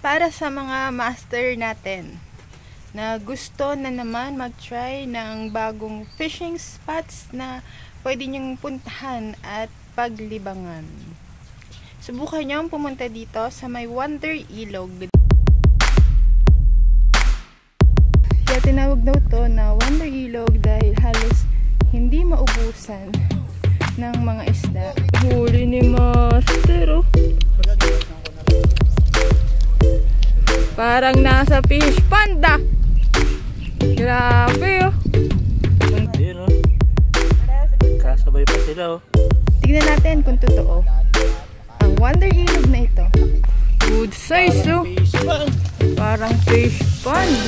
para sa mga master natin na gusto na naman mag-try ng bagong fishing spots na pwede niyong puntahan at paglibangan. Subukan niyong pumunta dito sa may Wonder Ilog. Kaya tinawag daw to na Wonder Ilog dahil halos hindi maubusan ng mga isda. Huli ni Master, oh. Parang nasa fish panda. Grabe, oh. Ayun, oh. Kasabay pa sila, oh. Tignan natin kung totoo. Ang Wonder Ilog na ito. Good size, oh. Parang fish pond.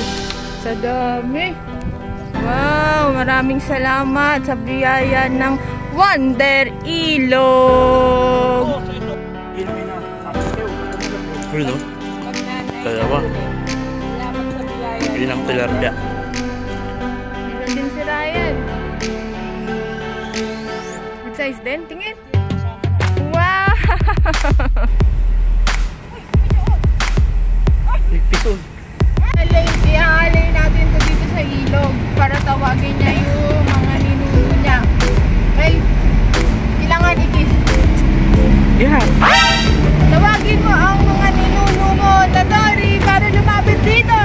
Sa dami. Wow, maraming salamat sa biyaya ng Wonder Ilog. Ayun, oh. Dalawa. Yun ang tilapia. Meron din si Ryan. Good size din. Tingin. Wow! Pisol. Iaalay natin ito dito sa ilog para tawagin niya yung mga ninuno niya. Okay? Kailangan ikis. Yeah. Tawagin mo ang mga ninuno mo, Tatori, para lumapit dito!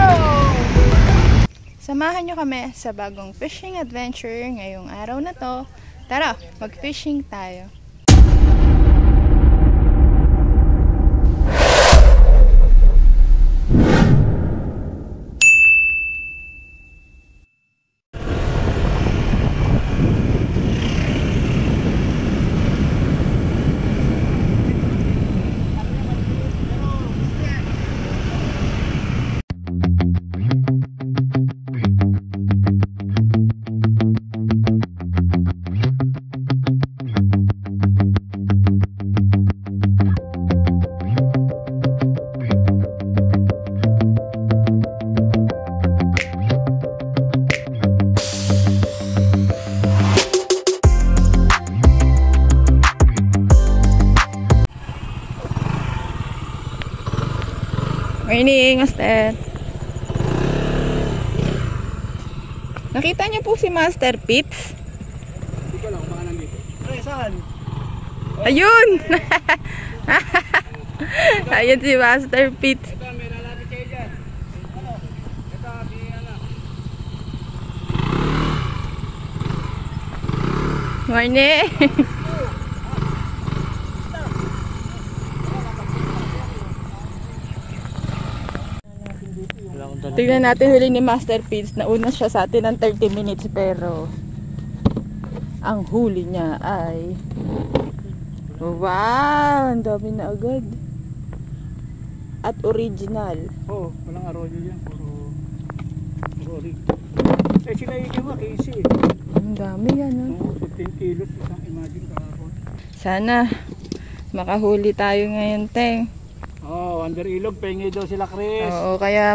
Samahan nyo kami sa bagong fishing adventure ngayong araw na to. Tara, mag-fishing tayo. Morning, Master. Nakita niyo po si Master Pips? Hindi ko lang, baka nandito. Ay, saan? Ayun! Ayun si Master Pips. Ito, may lalapit kayo dyan. Ano? Ito, may ano. Morning! Tignan natin huli ni Master Pips. Nauna siya sa atin ng 30 minutes pero ang huli niya ay wow! Ang dami na agad. At original. Oo, walang arroyo yan. Puro orig. Eh sila yung iba, Casey. Ang dami yan, oh. 15 kilos. Isang imagine kahapon. Sana makahuli tayo ngayon, Teng. Wonder Ilog, pengi daw sila, Chris. Oo, kaya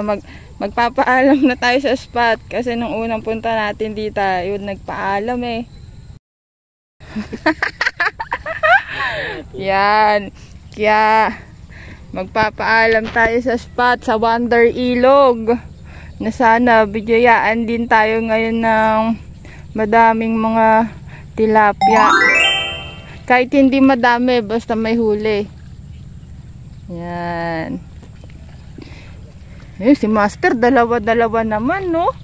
magpapaalam na tayo sa spot kasi nung unang punta natin dito, yun nagpaalam eh. Yan. Kaya magpapaalam tayo sa spot sa Wonder Ilog na sana bigyayaan din tayo ngayon ng madaming mga tilapia. Kahit hindi madami, basta may huli. Yan. Eh, si Master, dalawa-dalawa naman, no?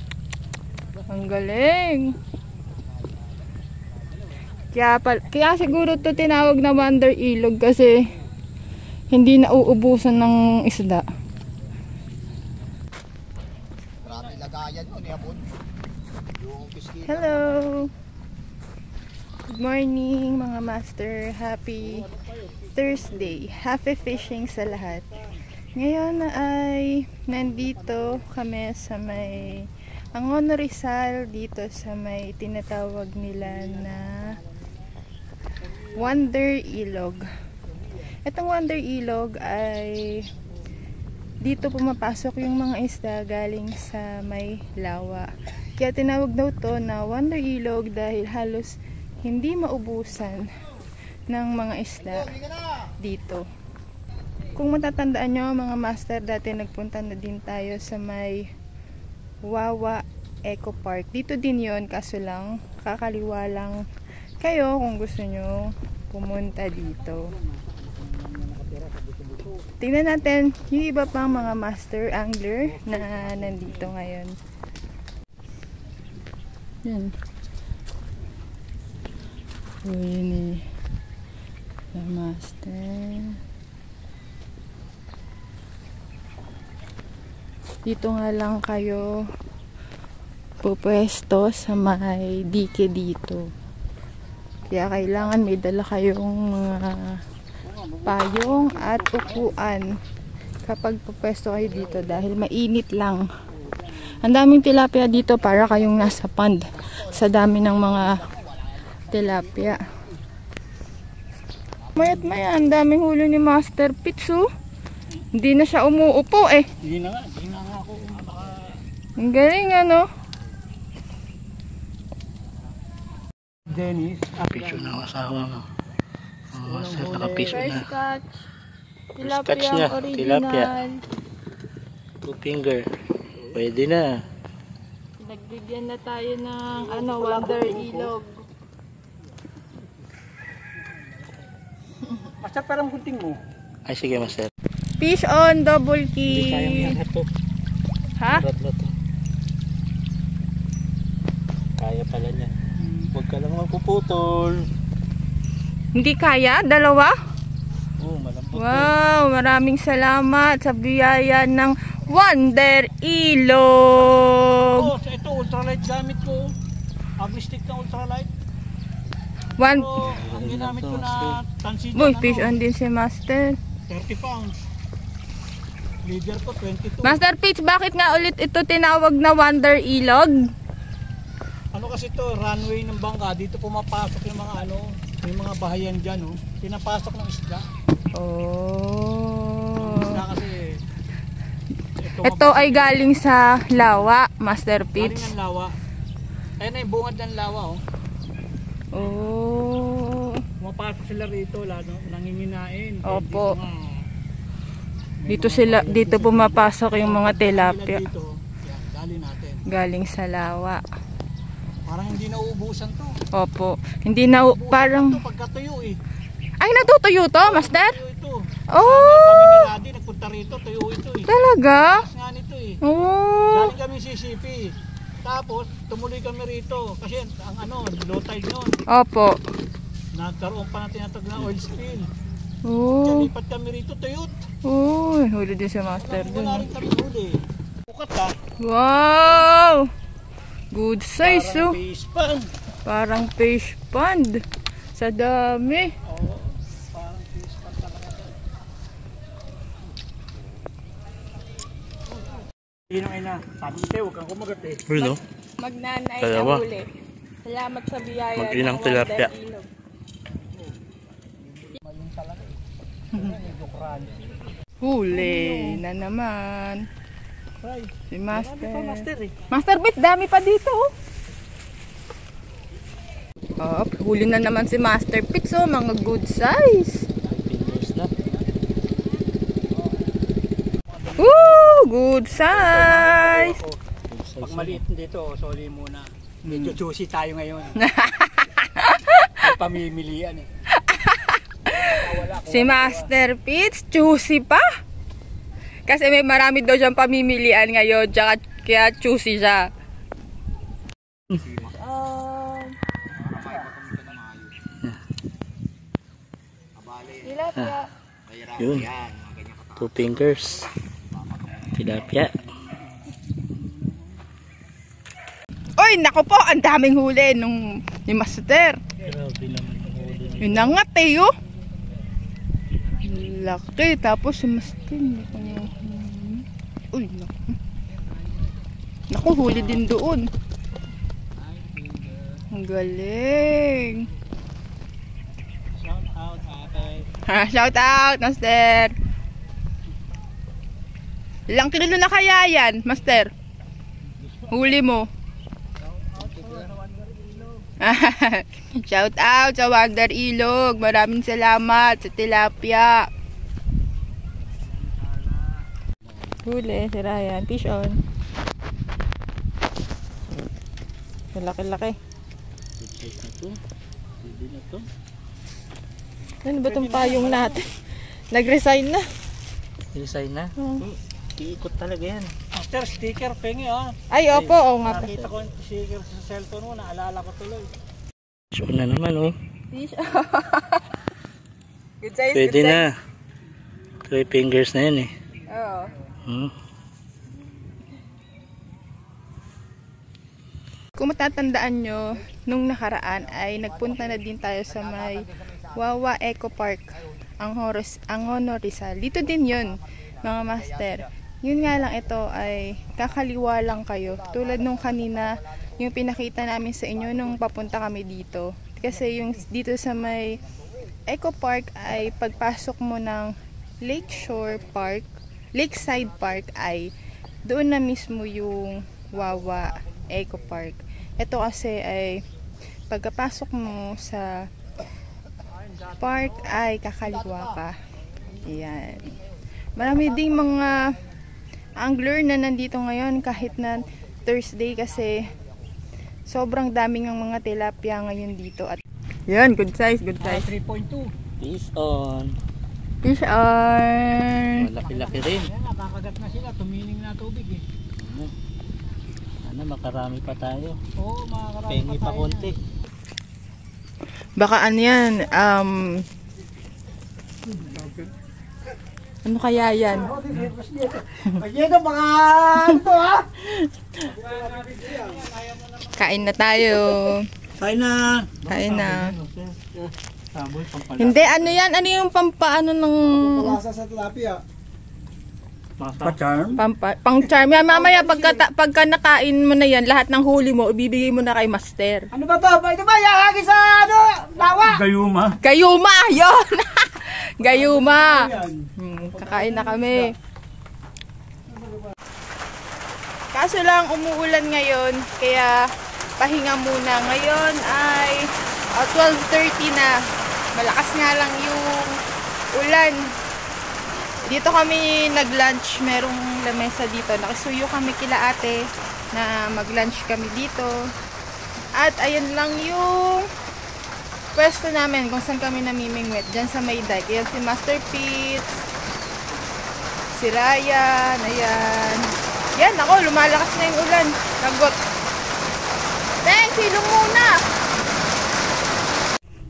Ang galing. Kaya siguro to tinawag na Wonder Ilog kasi hindi nauubusan ng isda. Hello! Good morning mga master. Happy Thursday. Happy fishing sa lahat. Ngayon ay nandito kami sa may Angono Rizal, dito sa may tinatawag nila na Wonder Ilog. Itong Wonder Ilog ay dito pumapasok yung mga isda galing sa may lawa. Kaya tinawag daw to na Wonder Ilog dahil halos hindi maubusan ng mga isda dito. Kung matatandaan nyo mga master, dati nagpunta na din tayo sa may Wawa Eco Park. Dito din yon, kaso lang kakaliwa lang kayo kung gusto nyo pumunta dito. Tingnan natin yung iba pang mga master angler na nandito ngayon. Yan. Uy ni na master. Dito nga lang kayo pupwesto sa may dike dito. Kaya kailangan may dala kayong mga payong at upuan kapag pupwesto kayo dito dahil mainit lang. Ang daming tilapia dito para kayong nasa pond sa dami ng mga tilapia. Mayat maya, ang daming huli ni Master Pitsu. Hindi na siya umuupo eh. Hindi na nga ako. Ang galing ano. Dennis, piso na asawa mo. Master, nakapiso na. First catch. First catch niya, Tilapia tilapia. original. 2 finger. Pwede na. Nagbigyan na tayo ng Wonder Ilog. Master, parang gunting mo. Ay, sige, Master. Fish on double Hindi kaya key. yan ito. Ha? Rat na to. Kaya pala niya. Huwag ka lang magpuputol. Hindi kaya? Dalawa? Oo, malampot. Wow, maraming salamat sa biyaya ng Wonder Ilog. Oh, ito ultralight gamit ko. Agri-stick na ultralight. One. So, ang ginamit ko na tansidan. Boy, fish on din si Master. 30 pounds. Leader ko 22. Master Pitch, bakit nga ulit ito tinawag na Wonder Ilog? Ano kasi to, runway ng bangka. Dito pumapasok yung mga yung mga bahayan dyan, oh. Pinapasok ng isda. Oh. Isda kasi Ito ay galing sa lawa, Master galing Pitch. ng lawa. Ayun na yung bungad ng lawa, oh. Oh. Pumapasok sila rito, nanginginain. Opo. Dito Dito pumapasok yung mga tilapia. Dito, yan, dali natin. Galing sa lawa. Parang hindi nauubusan to. Opo. Hindi na parang Ito pagkatuyo eh. ay natutuyo to, Master? Tuyo ito. Oh. Kami ni Raddy, nagpunta rito, tuyo ito eh. Talaga? Taas nga nito eh. Oh. Galing kami CCP. Tapos, tumuloy kami rito. Kasi ang low tide nun. Opo. Nagkaroon pa natin tinatag na oil spill. Oh. Kaya lipat kami rito, tuyot. Oh, huli din si Master dun. Wala rin kami huli. Bukat ka. Wow! Good size, Parang oh. face pan. Parang fish pond. Sa dami. Oo, parang face pan talaga. Sino ay na? Sabi ko, huwag kang kumagat eh. Hello. Magnanay Dalawa. na huli. Salamat sa biyaya. Mag-inang ng Wonder tilapia. Ilog. Mayroon talaga eh. Huli na naman. Right. Si Master. Master. Master eh. Master Bit, dami pa dito, oh. Oh, huli na naman si Master Pitts, oh. Mga good size. Woo! Good size. Pag maliit dito, soli muna. Medyo juicy tayo ngayon. May pamimilian eh. Si Master Pitts, juicy pa. Kasi may marami daw siyang pamimilian ngayon, kaya juicy siya. Tilapia. Yun. 2 fingers. Tilapia. Oy, nako po, ang daming huli ni Master. Inangat eh, oh. Laki, tapos si Master. Uy, naku. Naku, huli din doon. Ang galing. Shout out, ate. Ha, shout out, Master. Ilang kilo na kaya yan, Master? Huli mo. Shout out sa Wonder Ilog. Maraming salamat sa tilapia. Huli, si Ryan. Fish on. Malaki-laki. Good size na to. Pwede na to. Ano ba itong payong natin? Nag-resign na. Resign na. Iikot talaga yan. Master, sticker, pengi Ay, opo. Oo nga. Nakita ko yung sticker sa cellphone mo, naalala ko tuloy. So na naman oh. Fish on. Good size, Pwede good na. 3 fingers na yan eh. Oo. Kung matatandaan nyo, nung nakaraan ay nagpunta na din tayo sa may Wawa Eco Park, ang Honor Rizal. Dito din yun, mga master. Yun nga lang, ito ay kakaliwa lang kayo. Tulad nung kanina, yung pinakita namin sa inyo nung papunta kami dito. Kasi yung dito sa may Eco Park ay pagpasok mo ng Lakeside Park ay doon na mismo yung Wawa Eco Park. Ito kasi ay pagkapasok mo sa park ay kakaliwa ka. Ayan. Marami ding mga angler na nandito ngayon kahit na Thursday kasi sobrang daming ng mga tilapia ngayon dito. At yan, good size, good size. 3.2. Fish on. Fish on. Malaki-laki rin. Ayan, nakakagat na sila, tumining na tubig eh. Sana makarami pa tayo. Oo, makakarami Pengi pa konti. Baka ano yan, ano kaya yan? Pagyan mga ito ha! Kain na tayo. Kain na! Kain na. Saboy, pampalasa. Hindi, ano yan? Ano yung pampaano ng... Pampalasa sa tilapia. Pa-charm? Pang-charm. Yan, mamaya pagka nakain mo na yan, lahat ng huli mo, ibibigay mo na kay master. Ano ba ba? Ito ba? Yakagi sa ano? Lawa? Gayuma. Gayuma! Yun! Gayuma! Kakain na kami. Kaso lang, umuulan ngayon, kaya pahinga muna. Ngayon ay 12:30 na. Malakas nga lang yung ulan. Dito kami nag-lunch. Merong lamesa dito. Nakisuyo kami kila ate na mag-lunch kami dito. At ayan lang yung pwesto namin kung saan kami namimingwit. Diyan sa may dike. Ayan si Master Pete, si Ryan. Ayan. Yan ako, lumalakas na yung ulan. Lagot. Thanks, silong muna.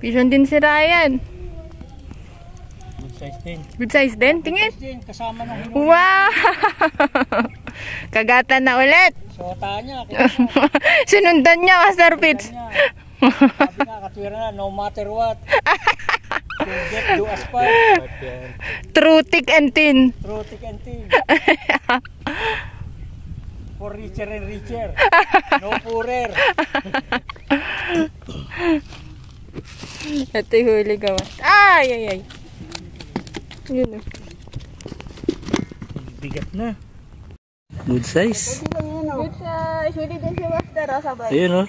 Vision din si Ryan. Good size din. Good size din, tingin. Kasama ng hinuli. Wow! Kagatan na ulit. Sota niya. Sinundan niya, Master Pete. Sabi nga, katwira na, no matter what. You get to aspire. True thick and thin. True thick and thin. For richer and richer. No poorer. Ito yung huli ka. Ay, ay, ay. Yun. Bigat na. Good size. Good size. Huli din si Master, sabay. Ayun oh.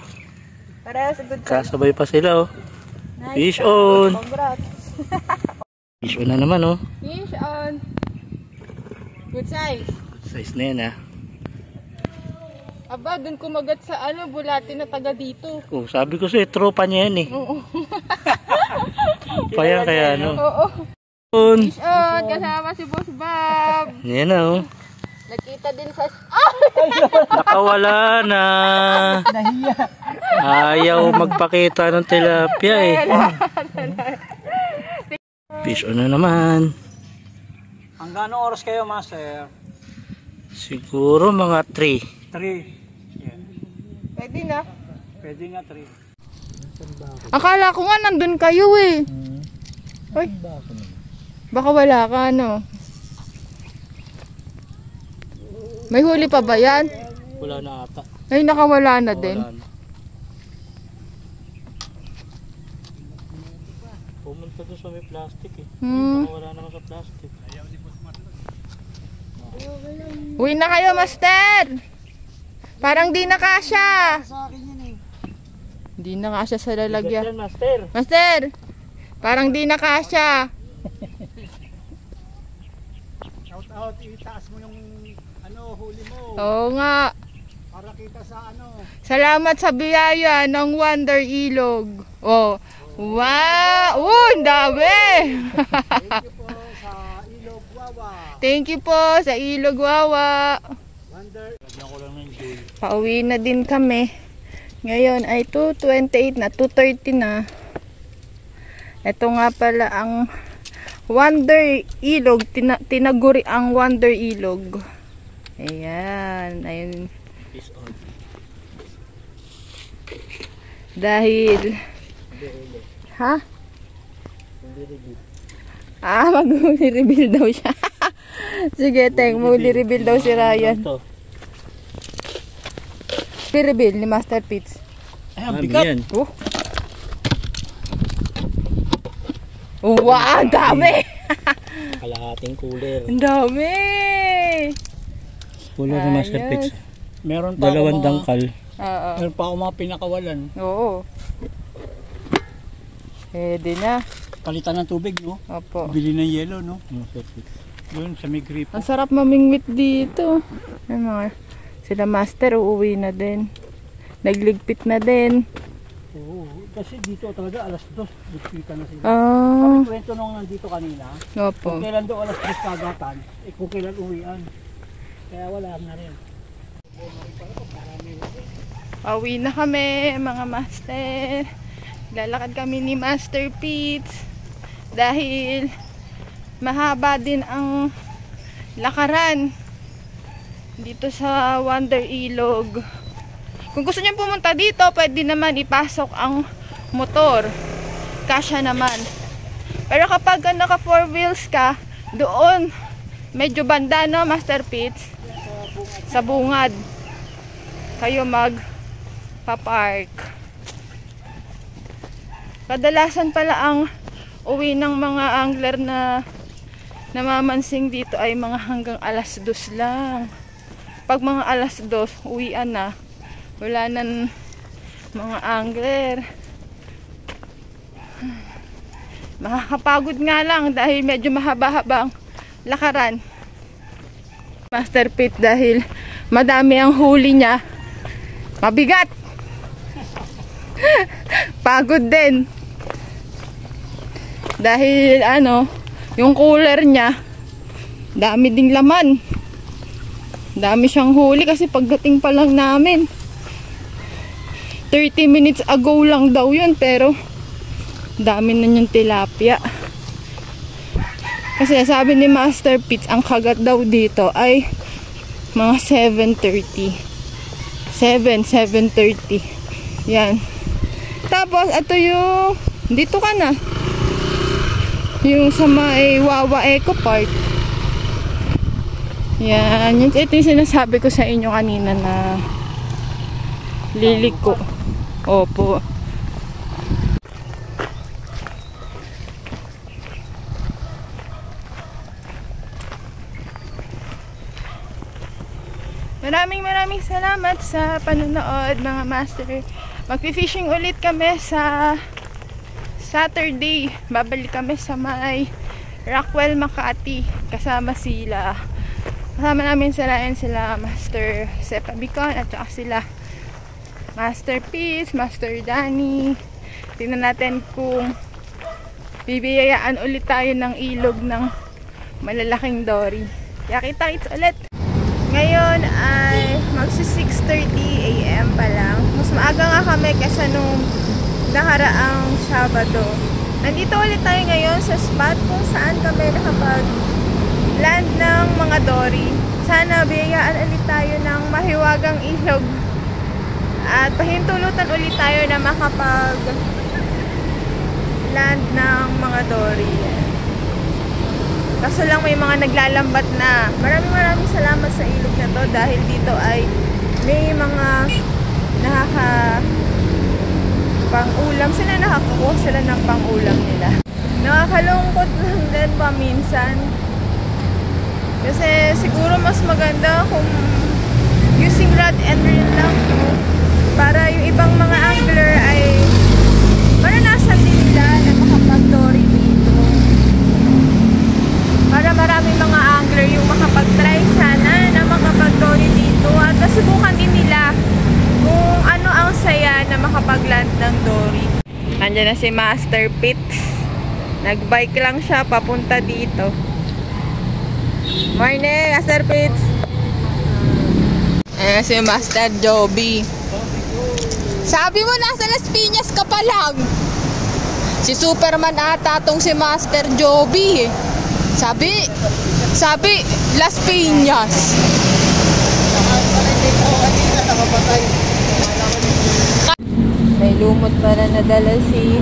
Parehas good size. Kasabay pa sila oh. Nice. Fish on. Congrats. Fish on na naman oh. Fish on. Good size. Good size na yan ah. Aba, dun kumagat sa ano, bulati na taga dito. Oh, sabi ko sa'yo, tropa niya yan eh. Oo. Kaya ano. Oo. On. Fish on, kasama si Boss Bob. Yan na oh. Nakita din sa... Nakawala na. Nahiya. Ayaw magpakita ng tilapia eh. Fish on na naman. Hanggang anong oras kayo, Master? Siguro mga 3. 3. Yeah. Pwede na. Pwede nga 3. Akala ko nga nandun kayo eh. Uy. Baka wala ka, no? May huli pa ba yan? Wala na ata. Ay, nakawala na din. Wala na. Pumunta doon sa may plastic eh. Wala naman sa plastic. Uwi na kayo, Master! Parang di na kasya. Sa akin yan eh. Di na kasya sa Bigat lalagyan. yan, Master. Master! Parang di na kasya. Shout out, itaas mo yung huli mo. Oo nga. Para kita sa Salamat sa biyaya ng Wonder Ilog. Oh. Wow! Oh, ang dami! Thank you po sa Ilog Wawa. Thank you po sa Ilog Wawa. Wonder. Lagyan ko lang ng joy. Pauwi na din kami. Ngayon ay 2:28 na, 2:30 na. Ito nga pala ang Wonder Ilog. Tinaguri ang Wonder Ilog. Ayan. Ayun. Peace on. Dahil ha? Mag-reveal daw siya. Sige, Teng, mag-reveal daw si Ryan. I-reveal ni Master Pitts. Ay, ang bigat. Wow, ang dami! Kalahating cooler. Ang dami! Cooler ni Master Ayos. Pitts. Meron pa Dalawang ako dangkal. Oo. Meron pa ako mga pinakawalan. Oo. Pwede na. Palitan ng tubig, no? Opo. Bili ng yelo, no? Master Pitts. Yun, sa may gripo. Ang sarap mamingwit dito. Ay, sila Master uuwi na din. Nagligpit na din. Oo, kasi dito talaga alas 2. Ligpita na sila. Ah. Kwento nung nandito kanina. Opo. Kung kailan daw alas 3 kagatan, kung kailan uwian. Kaya wala na rin. Pauwi na kami, mga master. Lalakad kami ni Master Pitts. Dahil mahaba din ang lakaran dito sa Wonder Ilog. Kung gusto niyo pumunta dito, pwede naman ipasok ang motor. Kasya naman. Pero kapag naka 4 wheels ka, doon medyo banda, no, Master Pitts? Sa bungad kayo magpa-park. Kadalasan pala ang uwi ng mga angler na namamansing dito ay mga hanggang alas 2 lang. Pag mga alas 2, uwian na. Wala nang mga angler. Makakapagod nga lang dahil medyo mahaba-habang lakaran. Master Pitts dahil madami ang huli niya. Mabigat. Pagod din. Dahil yung cooler niya dami ding laman. Dami siyang huli kasi pagdating pa lang namin 30 minutes ago lang daw yun, pero dami na niyang tilapia. Kasi sabi ni Master Pitts, ang kagat daw dito ay mga 7:30. 7:30. Yan. Tapos, ito yung, dito ka na. Yung sa may Wawa Eco Park. Yan. Ito yung sinasabi ko sa inyo kanina na liliko. Opo. Maraming salamat sa panonood, mga master. Magfi-fishing ulit kami sa Saturday. Babalik kami sa may Rockwell, Makati. Kasama sila. Kasama namin sila Master Sepa Bicon at saka sila Master Pitts, Master Danny. Tingnan natin kung bibiyayaan ulit tayo ng ilog ng malalaking dory. Kaya kita-kits ulit. Ngayon ay magsi 6:30 AM pa lang. Mas maaga nga kami kaysa nung nakaraang Sabado. Nandito ulit tayo ngayon sa spot kung saan kami nakapag-land ng mga dory. Sana biyayaan ulit tayo ng mahiwagang ilog. At pahintulutan ulit tayo na makapag-land ng mga dory. Kaso lang may mga naglalambat na. Maraming salamat sa ilog na to dahil dito ay may mga pang-ulam sila, nakakakuha sila ng pang-ulam nila. Nakakalungkot lang din paminsan. Kasi siguro mas maganda kung using rod and reel lang, no? Para yung ibang mga angler ay maranasan din nila na makapag-dory dito. Para maraming mga angler yung makapag-try sana na makapag Andiyan na si Master Pitts. Nagbike lang siya papunta dito. Morning, Master Pitts. Ayan si Master Joby. Sabi mo nasa Las Piñas ka pa lang. Si Superman ata tong si Master Joby. Sabi Las Piñas. May lumot para nadala si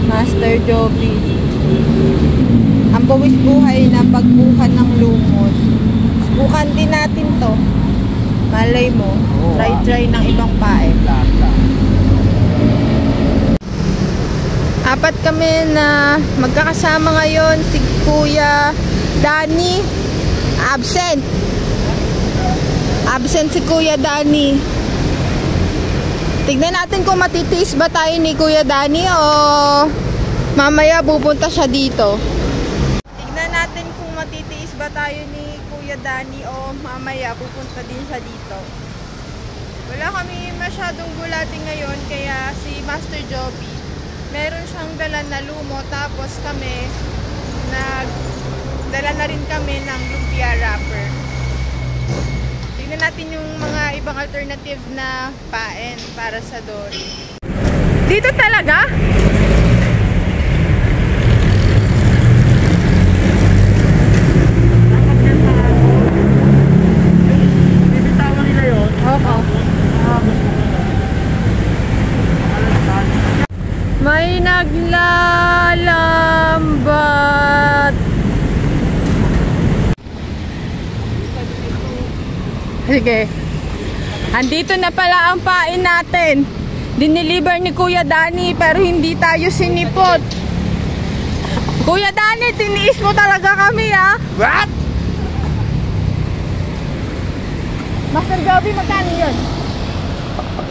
Master Joby. Ang bawis buhay na pagbukan ng lumot. Bukan din natin to. Malay mo, try ng ibang pae. Apat kami na magkakasama ngayon. Si Kuya Danny, absent si Kuya Danny. Tignan natin kung matitiis ba tayo ni Kuya Danny o mamaya pupunta siya dito. Tignan natin kung matitiis ba tayo ni Kuya Danny o mamaya pupunta din siya dito. Wala kami masyadong gulating ngayon kaya si Master Joby meron siyang dala na lumo, tapos kami nagdala na rin kami ng lumpia wrapper. Tingnan natin yung mga ibang alternative na paen para sa dory. Dito talaga? Bibitawan nila yun. Oo. May naglalambat. Sige. Andito na pala ang pain natin. Diniliver ni Kuya Danny pero hindi tayo sinipot. Kuya Danny, tiniis mo talaga kami ha? What? Master Joby, magkano yun?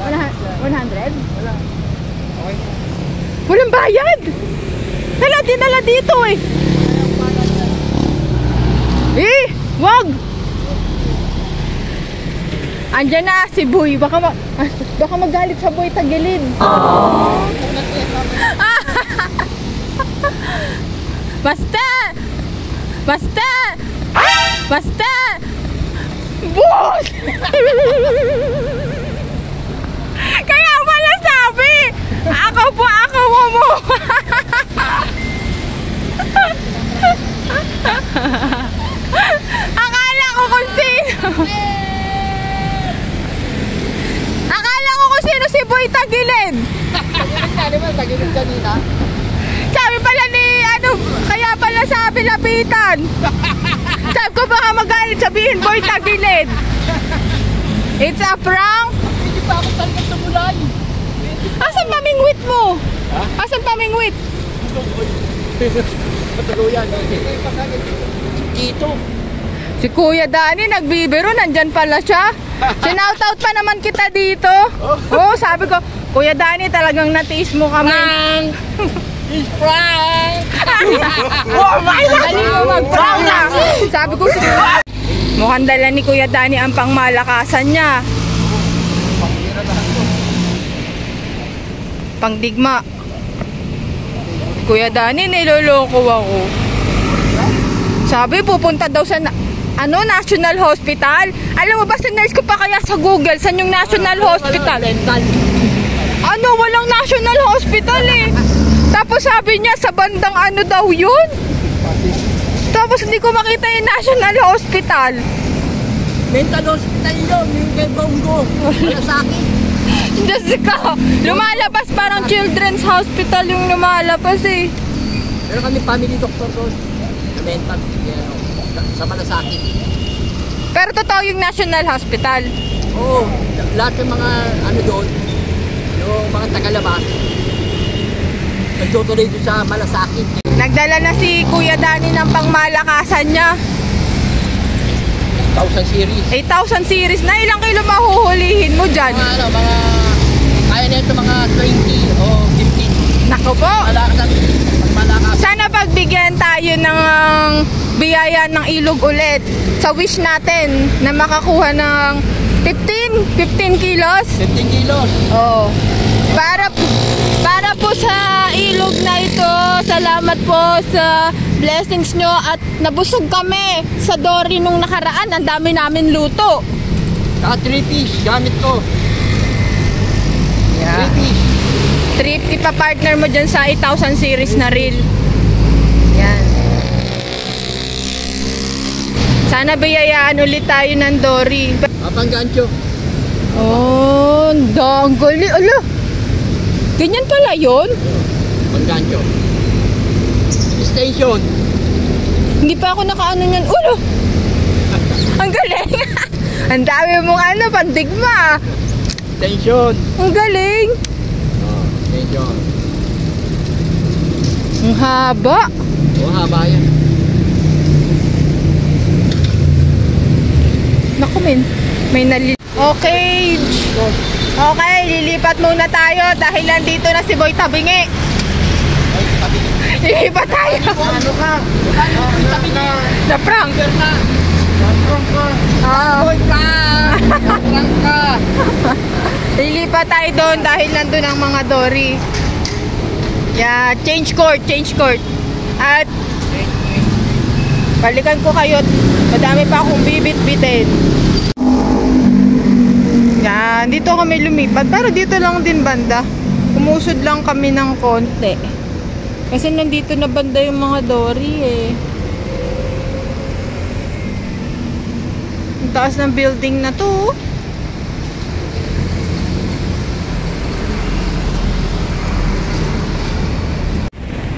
100? Wala. Okay. Walang bayad! Dinala dito eh! Wag! Andiyan na si Boy. Baka magalit sa Boy tagilid. Basta! Boss! Kaya wala sabi! Ako mo! Akala ko kung sino si Boy Tagilid. Tagilid kanina. Sabi pala ni kaya pala sabi lapitan. Sabi ko baka magalit sabihin Boy Tagilid. It's a prank. Hindi pa ako talagang tumulan. Asan pamingwit mo? Asan pamingwit? Patuluyan. Dito. Si Kuya Danny nagbibiro, nandyan pala siya. Sinoutout pa naman kita dito. Oh, sabi ko, Kuya Danny talagang natiis mo kami. It's prank! Oh my God! Dali mo mag-prank na. Sabi ko, mukhang dala ni Kuya Danny ang pangmalakasan niya. Pangdigma. Kuya Danny, niloloko ako. Sabi, pupunta daw sa National Hospital. Alam mo ba, sa nurse ko pa kaya sa Google, saan yung National Hospital? Walang National Hospital eh. Tapos sabi niya, sa bandang daw yun? Tapos hindi ko makita yung National Hospital. Mental hospital yun, yung kay Bongo. Wala sa akin. Jessica, lumalabas parang children's hospital yung lumalabas eh. Pero kami family doctor doon. Mental, sa Malasakit. Pero totoo yung National Hospital. Oo, lahat ng mga doon, yung mga tagalabas, nagtutuloy doon sa Malasakit. Nagdala na si Kuya Danny ng pangmalakasan niya. 8,000 series. 8,000 series na. Ilang kilo mahuhulihin mo dyan? Kaya na ito mga 20 o 15. Nako po. Malakas. Sana pagbigyan tayo ng biyaya ng ilog ulit sa wish natin na makakuha ng 15 kilos. 15 kilos. Oo. Para Para po sa ilog na ito, salamat po sa blessings nyo at nabusog kami sa dory nung nakaraan. Ang dami namin luto. Saka 3 fish, gamit ko. Yeah. 3 fish. 350 pa partner mo dyan sa 8,000 series na reel. Yan. Sana biyayaan ulit tayo ng dory. Panggancho. Oh, ang gali. Ala, ganyan pala yun? Panggancho. Station. Hindi pa ako nakaano niyan. Ulo! Ang galing! Ang dami mong ano, pandigma. Station. Ang galing! Oh, station. Ang haba. Oh, haba yan. Naku, may nali... Okay. Okay, lilipat muna tayo dahil nandito na si Boy Tabingi. Lilipat tayo. Ano ka? The prank. Boy ka! Prank ka! Lilipat tayo doon dahil nandun ang mga dory. Yeah, change court. At balikan ko kayo. Madami pa akong bibit-bitin. Yan, dito kami lumipat. Pero dito lang din banda. Umusod lang kami ng konti. Kasi nandito na banda yung mga dory eh. Ang taas ng building na to.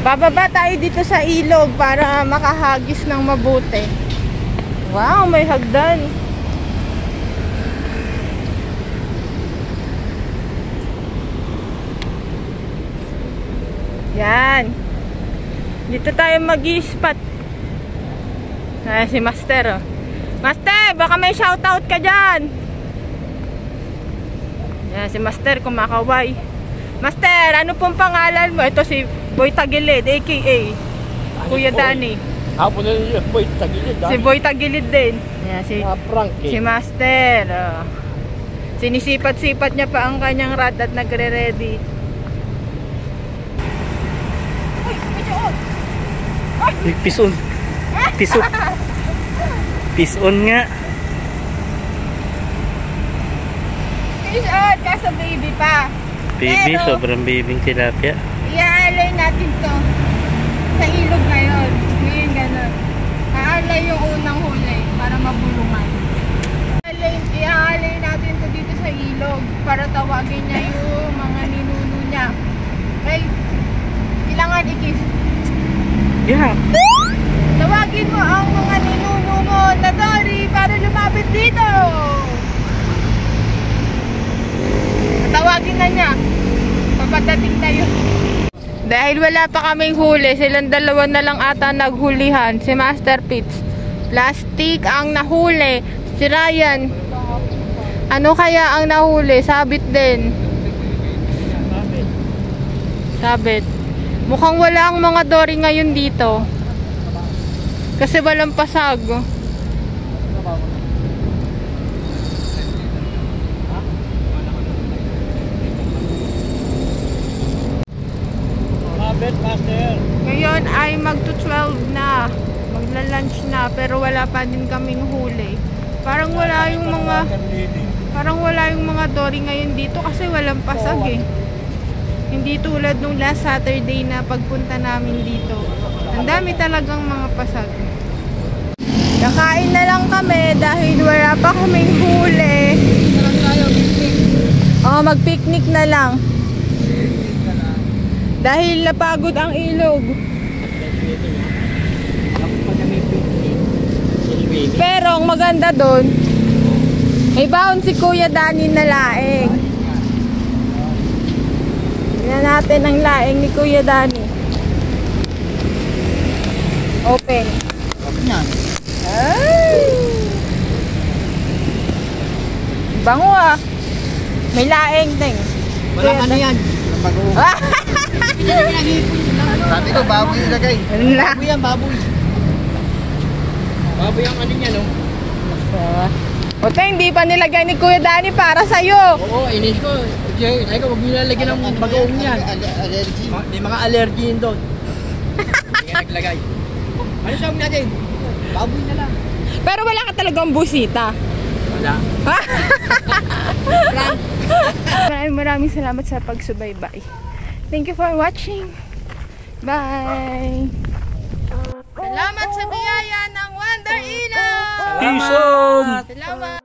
Bababa tayo dito sa ilog para makahagis ng mabuti. Wow, may hagdan. Yan. Dito tayo mag-i-spot. Si Master. Oh. Master, baka may shoutout ka dyan. Yan, si Master kumakaway. Master, ano pong pangalan mo? Ito si Boy Tagilid, aka Kuya Danny. Hapon na yun, Boy Tagilid. Si Boy Tagilid din. Yan, Prank eh. si Master. Sinisipat-sipat niya pa ang kanyang rad at nagre-ready. Pison. Pison. Pison nga. Fish on, kaso baby pa. Baby, Pero, sobrang babing tilapia. iaalay natin to sa ilog ngayon. Ngayon ganun. Aalay yung unang huli para mabulungan. Iaalay natin to dito sa ilog para tawagin niya yung mga ninuno niya. Okay? Kailangan ikis. Yeah. Tawagin mo ang mga ninuno mo na dory para lumapit dito. Tawagin na niya. Papadating tayo. Dahil wala pa kaming huli, silang dalawa na lang ata naghulihan. Si Master Pitts. Plastic ang nahuli. Si Ryan. Ano kaya ang nahuli? Sabit din. Sabit. Mukhang wala ang mga dory ngayon dito. Kasi walang pasag. Master. Ngayon ay magto-12 na. Magla-lunch na pero wala pa din kaming huli. Parang wala yung mga dory ngayon dito kasi walang pasag eh. Hindi tulad nung last Saturday na pagpunta namin dito. Ang dami talagang mga pasag. Kakain na lang kami dahil wala pa kaming huli. Oh, mag-picnic na lang. Dahil napagod ang ilog. Pero ang maganda doon, may baon si Kuya Danny na laing. Tingnan natin ang laing ni Kuya Danny. Open. Open yan. Ay! Bango ah. May laing din. Walang ano yan. Ah! Sabi ko, baboy ilagay. Wala. Baboy yan, baboy. Baboy ang ano niya, no? O tayo, hindi pa nilagay ni Kuya Danny para sa'yo. Oo, inis ko. Sabi ko, huwag nyo lalagyan ng bagoong yan. Allergy. May mga allergy yun doon. Hindi ka naglagay. Ano sabi natin? Baboy na lang. Pero wala ka talagang busita. Wala. Maraming salamat sa pagsubaybay. Thank you for watching. Bye! Salamat sa biyaya ng Wonder Ilog! Peace out! Salamat!